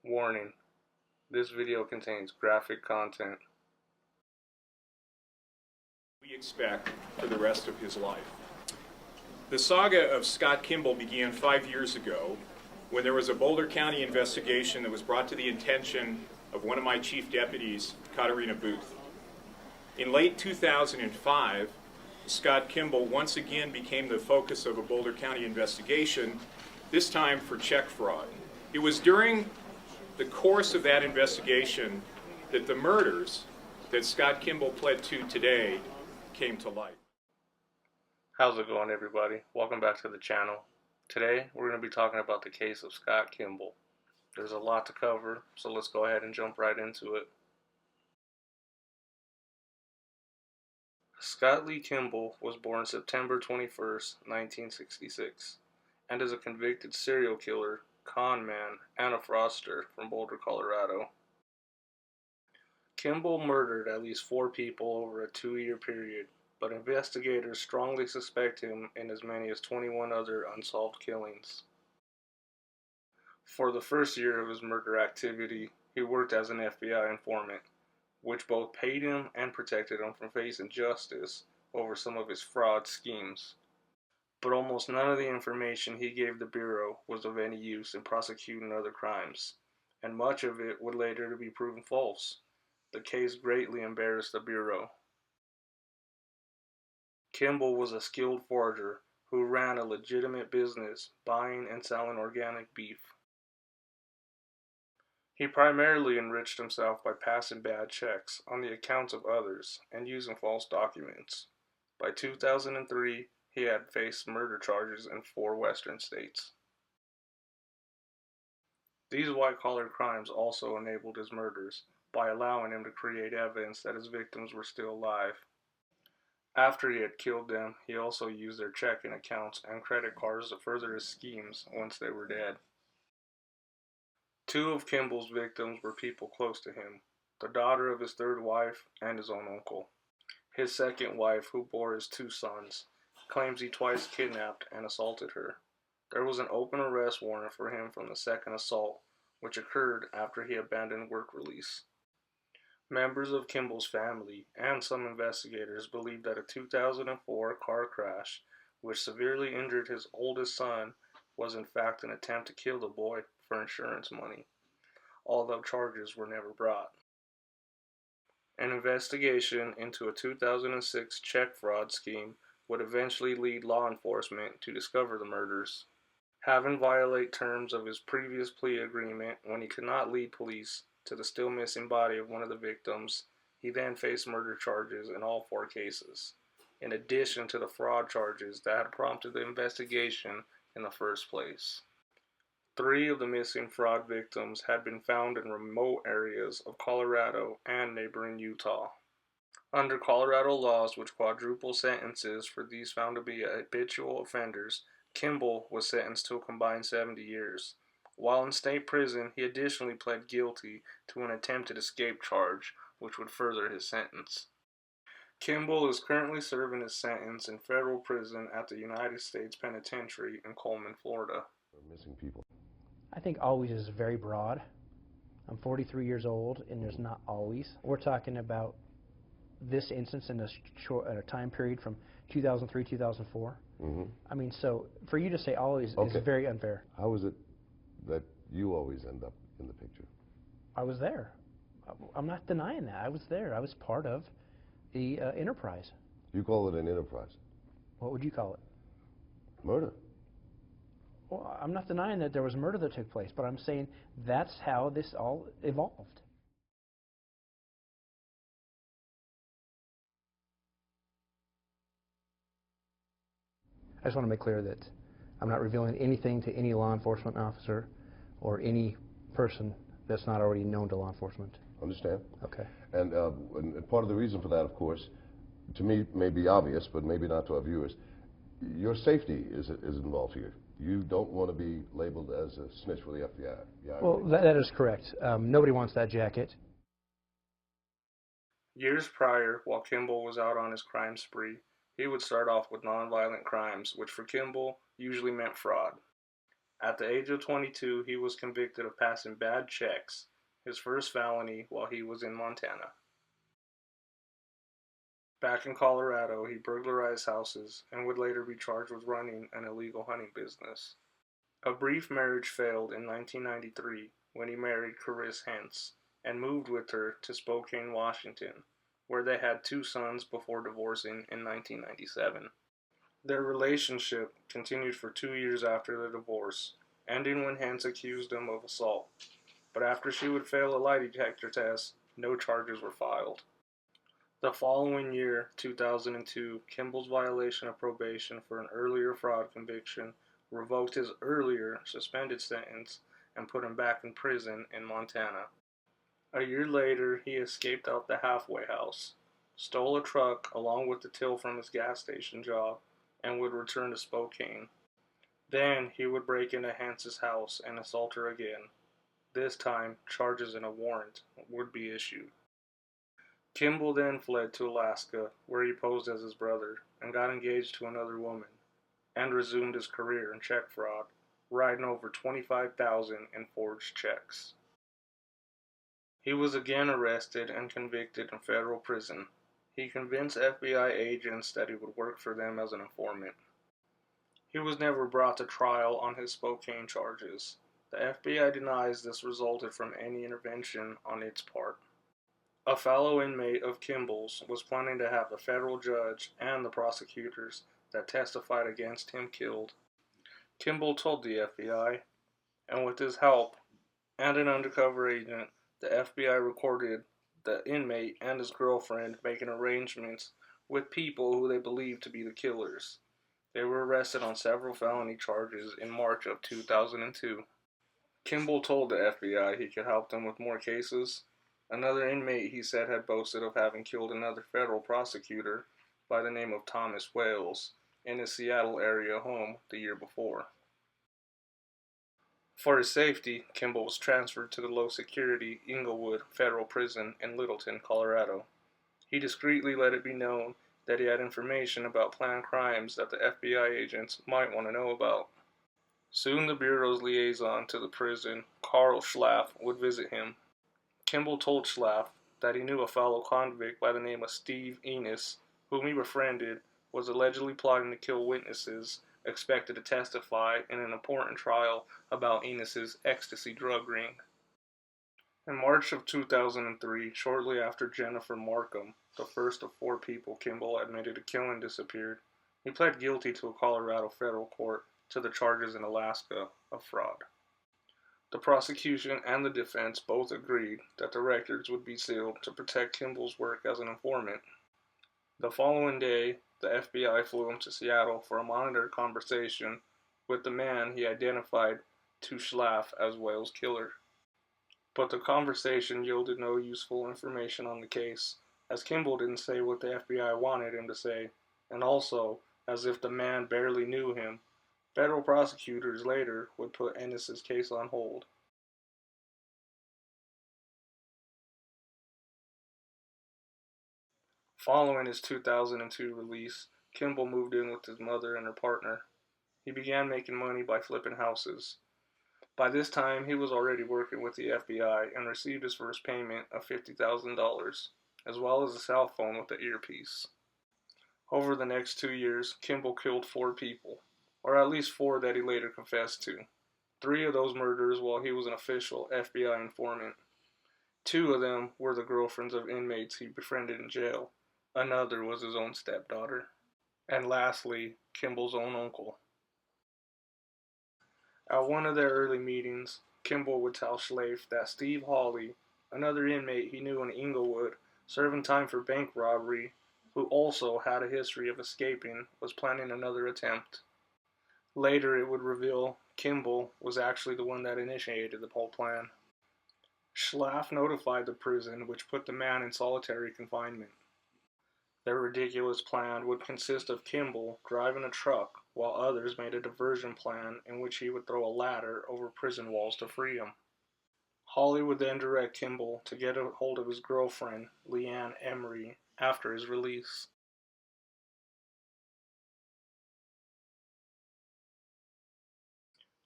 Warning: this video contains graphic content. We expect for the rest of his life. The saga of Scott Kimball began 5 years ago when there was a Boulder County investigation that was brought to the attention of one of my chief deputies, Katarina Booth. In late 2005, Scott Kimball once again became the focus of a Boulder County investigation, this time for check fraud. It was during the course of that investigation that the murders that Scott Kimball pled to today came to light. How's it going, everybody? Welcome back to the channel. Today we're going to be talking about the case of Scott Kimball. There's a lot to cover, so let's go ahead and jump right into it. Scott Lee Kimball was born September 21st, 1966, and is a convicted serial killer, con man, and a fraudster from Boulder, Colorado. Kimball murdered at least 4 people over a 2-year period, but investigators strongly suspect him in as many as 21 other unsolved killings. For the first year of his murder activity, he worked as an FBI informant, which both paid him and protected him from facing justice over some of his fraud schemes. But almost none of the information he gave the Bureau was of any use in prosecuting other crimes, and much of it would later be proven false. The case greatly embarrassed the Bureau. Kimball was a skilled forger who ran a legitimate business buying and selling organic beef. He primarily enriched himself by passing bad checks on the accounts of others and using false documents. By 2003, he had faced murder charges in 4 western states. These white-collar crimes also enabled his murders by allowing him to create evidence that his victims were still alive. After he had killed them, he also used their checking accounts and credit cards to further his schemes once they were dead. 2 of Kimball's victims were people close to him, the daughter of his 3rd wife and his own uncle. His 2nd wife, who bore his 2 sons, claims he twice kidnapped and assaulted her. There was an open arrest warrant for him from the 2nd assault, which occurred after he abandoned work release. Members of Kimball's family and some investigators believe that a 2004 car crash, which severely injured his oldest son, was in fact an attempt to kill the boy for insurance money, although charges were never brought. An investigation into a 2006 check fraud scheme would eventually lead law enforcement to discover the murders. Having violated terms of his previous plea agreement when he could not lead police to the still missing body of one of the victims, he then faced murder charges in all 4 cases, in addition to the fraud charges that had prompted the investigation in the first place. 3 of the missing fraud victims had been found in remote areas of Colorado and neighboring Utah. Under Colorado laws which quadruple sentences for these found to be habitual offenders, Kimball was sentenced to a combined 70 years. While in state prison, he additionally pled guilty to an attempted escape charge, which would further his sentence. Kimball is currently serving his sentence in federal prison at the United States Penitentiary in Coleman, Florida. Missing people. I think always is very broad. I'm 43 years old, and there's not always. We're talking about this instance in a time period from 2003, 2004. Mm-hmm. I mean, so for you to say always is very unfair. How is it that you always end up in the picture? I was there. I'm not denying that. I was there. I was part of the enterprise. You call it an enterprise. What would you call it? Murder. Well, I'm not denying that there was murder that took place, but I'm saying that's how this all evolved. I just want to make clear that I'm not revealing anything to any law enforcement officer or any person that's not already known to law enforcement. Understand? Okay. And part of the reason for that, of course, to me may be obvious, but maybe not to our viewers. Your safety is involved here. You don't want to be labeled as a snitch for the FBI. Yeah, well, that is correct. Nobody wants that jacket. Years prior, while Kimball was out on his crime spree, he would start off with nonviolent crimes, which for Kimball usually meant fraud. At the age of 22, he was convicted of passing bad checks, his first felony while he was in Montana. Back in Colorado, he burglarized houses and would later be charged with running an illegal hunting business. A brief marriage failed in 1993 when he married Chris Hentz and moved with her to Spokane, Washington, where they had 2 sons before divorcing in 1997. Their relationship continued for 2 years after the divorce, ending when Hentz accused him of assault. But after she would fail a lie detector test, no charges were filed. The following year, 2002, Kimball's violation of probation for an earlier fraud conviction revoked his earlier suspended sentence and put him back in prison in Montana. A year later, he escaped out the halfway house, stole a truck along with the till from his gas station job, and would return to Spokane. Then he would break into Hentz's house and assault her again. This time, charges and a warrant would be issued. Kimball then fled to Alaska, where he posed as his brother, and got engaged to another woman, and resumed his career in check fraud, writing over 25,000 in forged checks. He was again arrested and convicted in federal prison. He convinced FBI agents that he would work for them as an informant. He was never brought to trial on his Spokane charges. The FBI denies this resulted from any intervention on its part. A fellow inmate of Kimball's was planning to have the federal judge and the prosecutors that testified against him killed. Kimball told the FBI, and with his help and an undercover agent, the FBI recorded the inmate and his girlfriend making arrangements with people who they believed to be the killers. They were arrested on several felony charges in March of 2002. Kimball told the FBI he could help them with more cases. Another inmate he said had boasted of having killed another federal prosecutor by the name of Thomas Wales in his Seattle area home the year before. For his safety, Kimball was transferred to the low-security Inglewood Federal Prison in Littleton, Colorado. He discreetly let it be known that he had information about planned crimes that the FBI agents might want to know about. Soon the Bureau's liaison to the prison, Carl Schlaff, would visit him. Kimball told Schlaff that he knew a fellow convict by the name of Steve Enos, whom he befriended, was allegedly plotting to kill witnesses expected to testify in an important trial about Enos's ecstasy drug ring. In March of 2003, shortly after Jennifer Markham, the first of 4 people Kimball admitted to killing, disappeared, he pled guilty to a Colorado federal court to the charges in Alaska of fraud. The prosecution and the defense both agreed that the records would be sealed to protect Kimball's work as an informant. The following day, the FBI flew him to Seattle for a monitored conversation with the man he identified to Schlaff as Wales' killer. But the conversation yielded no useful information on the case, as Kimball didn't say what the FBI wanted him to say, and also, as if the man barely knew him, federal prosecutors later would put Enos's case on hold. Following his 2002 release, Kimball moved in with his mother and her partner. He began making money by flipping houses. By this time, he was already working with the FBI and received his first payment of $50,000, as well as a cell phone with an earpiece. Over the next 2 years, Kimball killed 4 people, or at least 4 that he later confessed to. 3 of those murders while he was an official FBI informant. 2 of them were the girlfriends of inmates he befriended in jail. Another was his own stepdaughter. And lastly, Kimball's own uncle. At one of their early meetings, Kimball would tell Schlaff that Steve Hawley, another inmate he knew in Inglewood, serving time for bank robbery, who also had a history of escaping, was planning another attempt. Later it would reveal Kimball was actually the one that initiated the whole plan. Schlaff notified the prison, which put the man in solitary confinement. Their ridiculous plan would consist of Kimball driving a truck while others made a diversion plan in which he would throw a ladder over prison walls to free him. Hawley would then direct Kimball to get a hold of his girlfriend, Leanne Emery, after his release.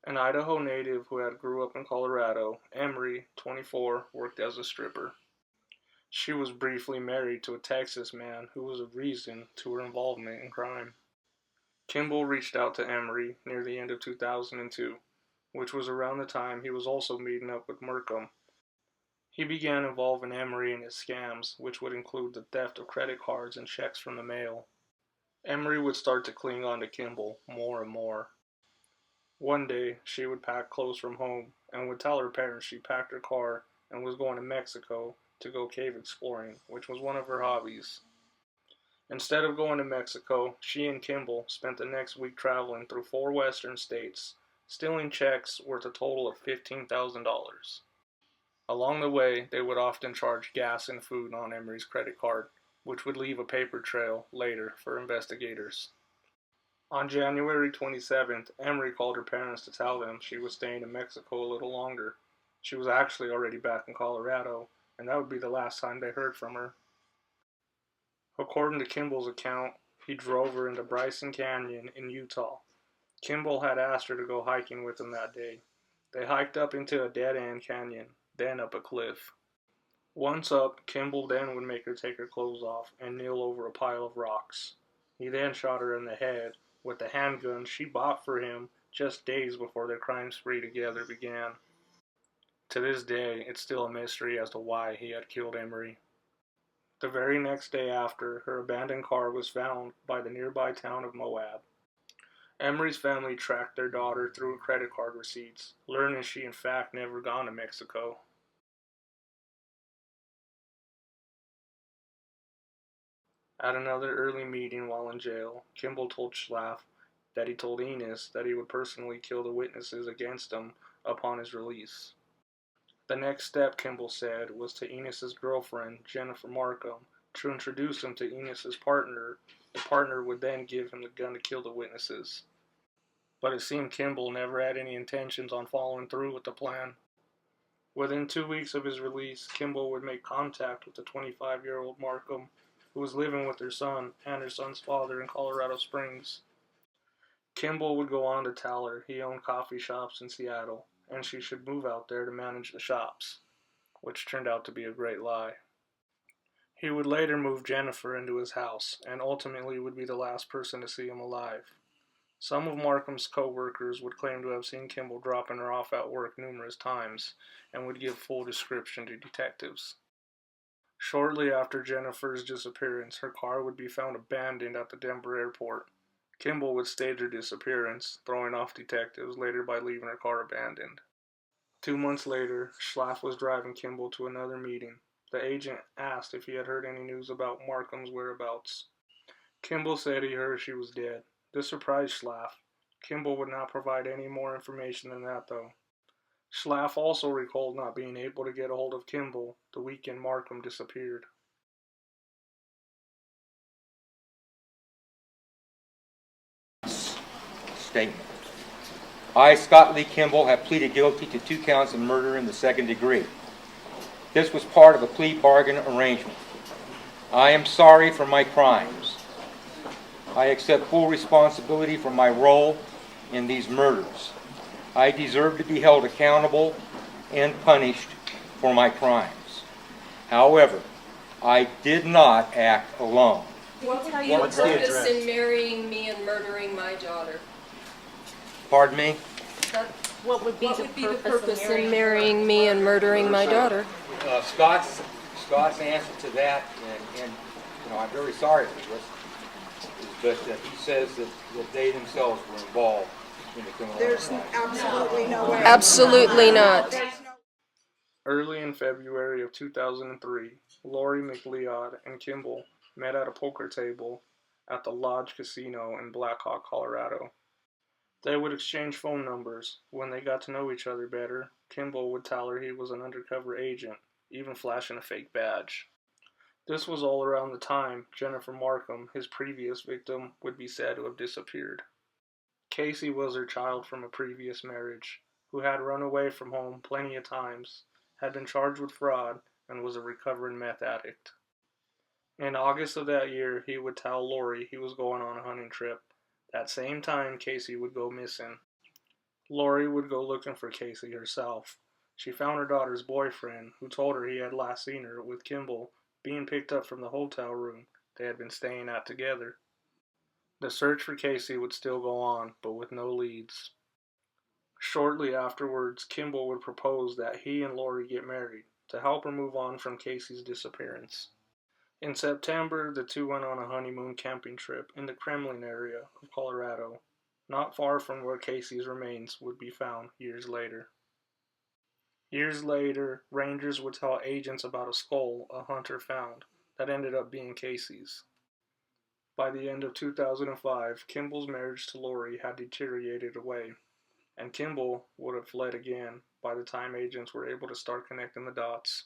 An Idaho native who had grew up in Colorado, Emery, 24, worked as a stripper. She was briefly married to a Texas man who was a reason to her involvement in crime. Kimball reached out to Emery near the end of 2002, which was around the time he was also meeting up with Markham. He began involving Emery in his scams, which would include the theft of credit cards and checks from the mail. Emery would start to cling on to Kimball more and more. One day, she would pack clothes from home and would tell her parents she packed her car and was going to Mexico to go cave exploring, which was one of her hobbies. Instead of going to Mexico, she and Kimball spent the next week traveling through 4 western states, stealing checks worth a total of $15,000. Along the way, they would often charge gas and food on Emery's credit card, which would leave a paper trail later for investigators. On January 27th, Emery called her parents to tell them she was staying in Mexico a little longer. She was actually already back in Colorado, and that would be the last time they heard from her. According to Kimball's account, he drove her into Bryson Canyon in Utah. Kimball had asked her to go hiking with him that day. They hiked up into a dead-end canyon, then up a cliff. Once up, Kimball then would make her take her clothes off and kneel over a pile of rocks. He then shot her in the head with the handgun she bought for him just days before their crime spree together began. To this day, it's still a mystery as to why he had killed Emery. The very next day after, her abandoned car was found by the nearby town of Moab. Emery's family tracked their daughter through her credit card receipts, learning she in fact never gone to Mexico. At another early meeting while in jail, Kimball told Schlaff that he told Enos that he would personally kill the witnesses against him upon his release. The next step, Kimball said, was to Enos's girlfriend, Jennifer Markham, to introduce him to Enos's partner. The partner would then give him the gun to kill the witnesses. But it seemed Kimball never had any intentions on following through with the plan. Within 2 weeks of his release, Kimball would make contact with the 25-year-old Markham, who was living with her son and her son's father in Colorado Springs. Kimball would go on to tell her he owned coffee shops in Seattle, and she should move out there to manage the shops, which turned out to be a great lie. He would later move Jennifer into his house, and ultimately would be the last person to see him alive. Some of Markham's co-workers would claim to have seen Kimball dropping her off at work numerous times, and would give full description to detectives. Shortly after Jennifer's disappearance, her car would be found abandoned at the Denver airport. Kimball would stage her disappearance, throwing off detectives later by leaving her car abandoned. 2 months later, Schlaff was driving Kimball to another meeting. The agent asked if he had heard any news about Markham's whereabouts. Kimball said he heard she was dead. This surprised Schlaff. Kimball would not provide any more information than that, though. Schlaff also recalled not being able to get a hold of Kimball the weekend Markham disappeared. Statement. I, Scott Lee Kimball, have pleaded guilty to 2 counts of murder in the 2nd degree. This was part of a plea bargain arrangement. I am sorry for my crimes. I accept full responsibility for my role in these murders. I deserve to be held accountable and punished for my crimes. However, I did not act alone. What's your purpose in marrying me and murdering my daughter? Pardon me? What would be the purpose in marrying me and murdering my daughter? Scott's answer to that, and I'm very sorry for this, is that he says that they themselves were involved in the criminal There's absolutely no way. Absolutely not. Early in February of 2003, Lori McLeod and Kimball met at a poker table at the Lodge Casino in Black Hawk, Colorado. They would exchange phone numbers. When they got to know each other better, Kimball would tell her he was an undercover agent, even flashing a fake badge. This was all around the time Jennifer Markham, his previous victim, would be said to have disappeared. Casey was her child from a previous marriage, who had run away from home plenty of times, had been charged with fraud, and was a recovering meth addict. In August of that year, he would tell Lori he was going on a hunting trip. That same time, Casey would go missing. Lori would go looking for Casey herself. She found her daughter's boyfriend, who told her he had last seen her with Kimball being picked up from the hotel room they had been staying at together. The search for Casey would still go on, but with no leads. Shortly afterwards, Kimball would propose that he and Lori get married to help her move on from Casey's disappearance. In September, the two went on a honeymoon camping trip in the Kremlin area of Colorado, not far from where Casey's remains would be found years later. Years later, rangers would tell agents about a skull a hunter found that ended up being Casey's. By the end of 2005, Kimball's marriage to Lori had deteriorated away, and Kimball would have fled again by the time agents were able to start connecting the dots.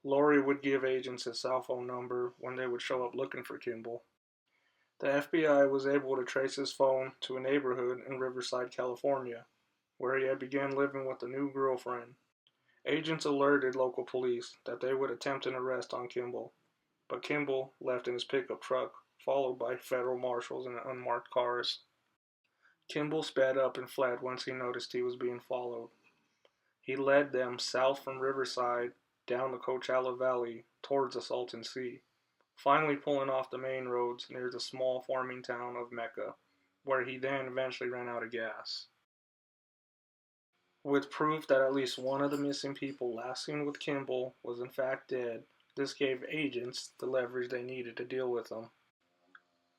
Lori would give agents his cell phone number when they would show up looking for Kimball. The FBI was able to trace his phone to a neighborhood in Riverside, California, where he had begun living with a new girlfriend. Agents alerted local police that they would attempt an arrest on Kimball, but Kimball left in his pickup truck, followed by federal marshals in unmarked cars. Kimball sped up and fled once he noticed he was being followed. He led them south from Riverside down the Coachella Valley towards the Salton Sea, finally pulling off the main roads near the small farming town of Mecca, where he then eventually ran out of gas. With proof that at least one of the missing people last seen with Kimball was in fact dead, this gave agents the leverage they needed to deal with him.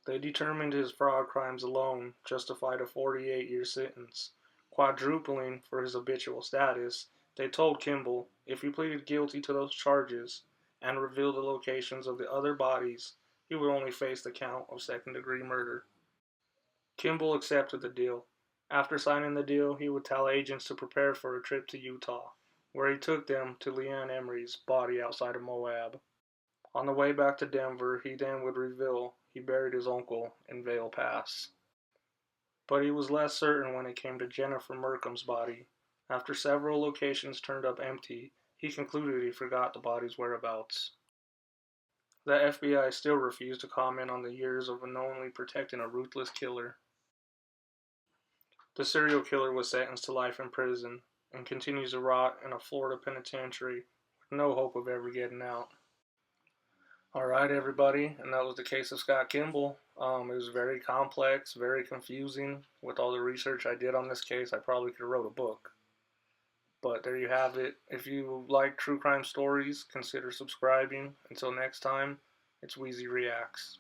They determined his fraud crimes alone justified a 48-year sentence. Quadrupling for his habitual status, they told Kimball if he pleaded guilty to those charges and revealed the locations of the other bodies, he would only face the count of second-degree murder. Kimball accepted the deal. After signing the deal, he would tell agents to prepare for a trip to Utah, where he took them to Leanne Emery's body outside of Moab. On the way back to Denver, he then would reveal he buried his uncle in Vail Pass. But he was less certain when it came to Jennifer Merkham's body. After several locations turned up empty, he concluded he forgot the body's whereabouts. The FBI still refused to comment on the years of unknowingly protecting a ruthless killer. The serial killer was sentenced to life in prison and continues to rot in a Florida penitentiary with no hope of ever getting out. Alright, everybody, and that was the case of Scott Kimball. It was very complex, very confusing. With all the research I did on this case, I probably could have wrote a book. But there you have it. If you like true crime stories, consider subscribing. Until next time, it's Wheezy Reacts.